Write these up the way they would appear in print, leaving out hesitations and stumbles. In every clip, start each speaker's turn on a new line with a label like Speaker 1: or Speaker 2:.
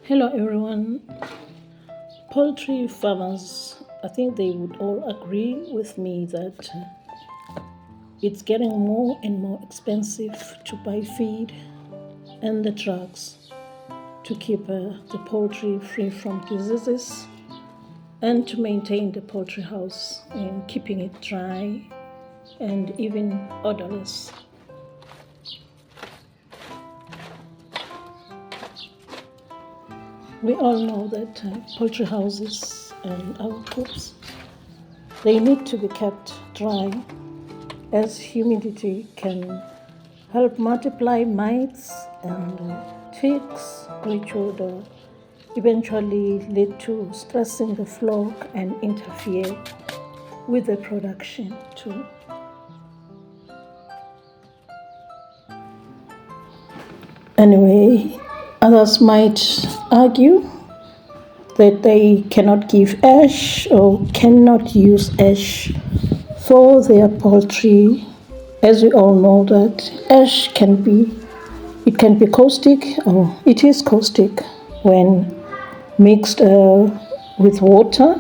Speaker 1: Hello everyone. Poultry farmers, I think they would all agree with me that it's getting more and more expensive to buy feed and the drugs to keep the poultry free from diseases and to maintain the poultry house and keeping it dry and even odorless. We all know that poultry houses and our coops, they need to be kept dry as humidity can help multiply mites and ticks, which would eventually lead to stressing the flock and interfere with the production too. Anyway, others might argue that they cannot give ash or cannot use ash for their poultry, as we all know that ash can be caustic, or it is caustic when mixed with water,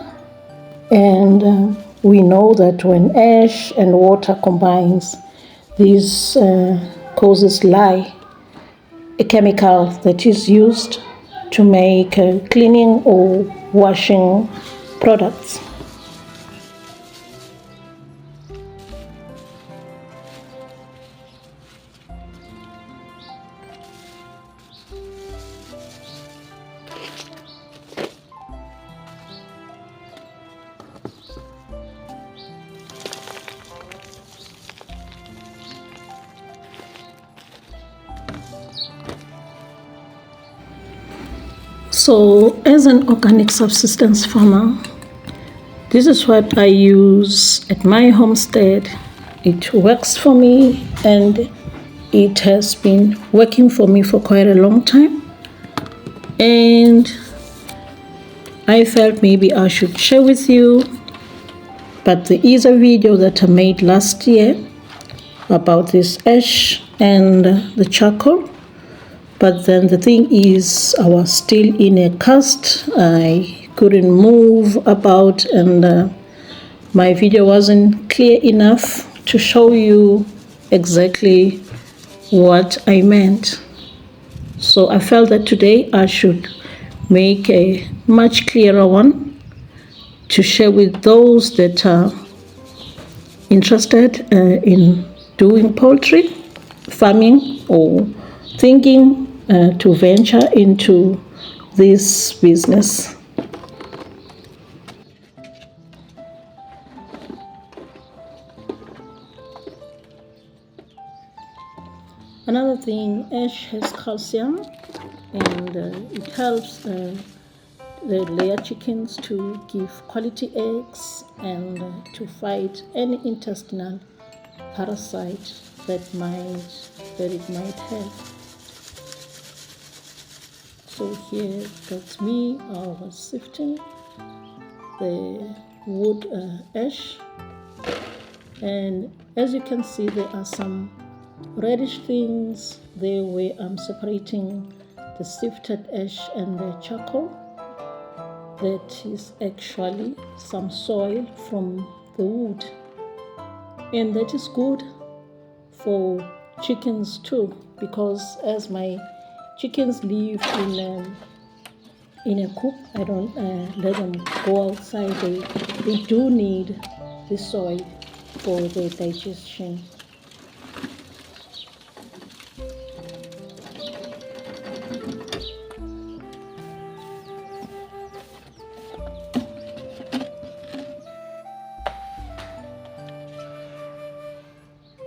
Speaker 1: and we know that when ash and water combines, this causes lye, a chemical that is used to make cleaning or washing products. So, as an organic subsistence farmer, this is what I use at my homestead. It works for me and it has been working for me for quite a long time. And I felt maybe I should share with you. But there is a video that I made last year about this ash and the charcoal. But then the thing is, I was still in a cast. I couldn't move about, and my video wasn't clear enough to show you exactly what I meant. So I felt that today I should make a much clearer one to share with those that are interested in doing poultry farming or thinking to venture into this business. Another thing, ash has calcium, and it helps the layer chickens to give quality eggs and to fight any intestinal parasite that it might have. So here, that's me. I was sifting the wood ash, and as you can see, there are some reddish things there where I'm separating the sifted ash and the charcoal. That is actually some soil from the wood, and that is good for chickens too, because as my chickens live in a coop, I don't let them go outside. They do need the soil for their digestion.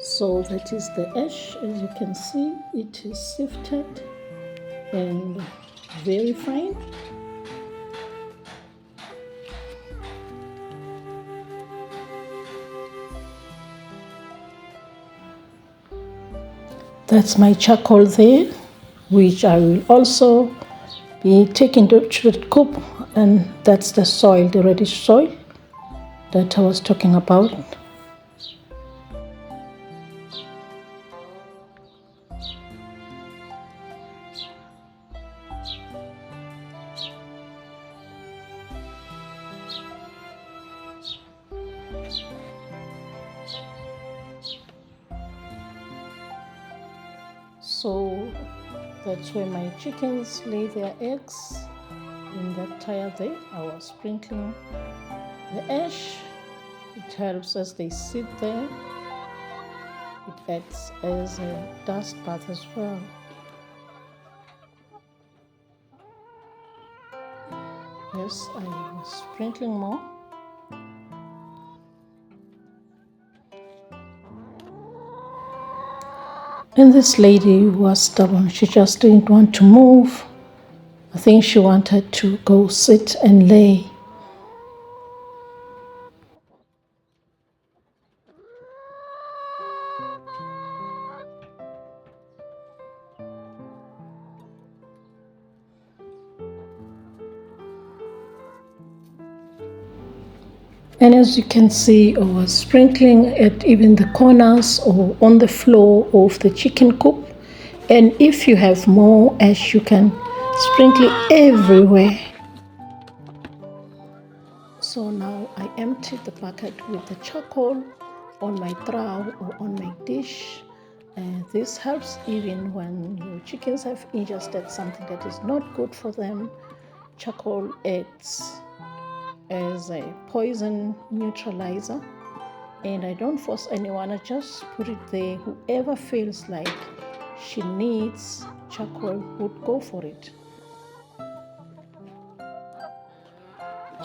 Speaker 1: So that is the ash. As you can see, it is sifted and very fine. That's my charcoal there, which I will also be taking to the coop, and that's the soil, the reddish soil that I was talking about. So that's where my chickens lay their eggs. In that tire there, I was sprinkling the ash. It helps as they sit there. It acts as a dust bath as well. Yes, I was sprinkling more. And this lady was stubborn. She just didn't want to move. I think she wanted to go sit and lay. And as you can see, I was sprinkling at even the corners or on the floor of the chicken coop. And if you have more ash, you can sprinkle it everywhere. So now I emptied the bucket with the charcoal on my trough or on my dish. And this helps even when your chickens have ingested something that is not good for them. Charcoal acts as a poison neutralizer. And I don't force anyone, I just put it there. Whoever feels like she needs charcoal would go for it.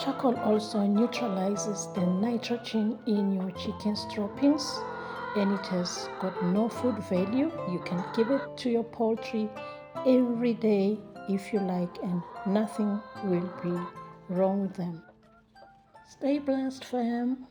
Speaker 1: Charcoal also neutralizes the nitrogen in your chicken's droppings, and it has got no food value. You can give it to your poultry every day if you like, and nothing will be wrong with them. Stay blessed, fam.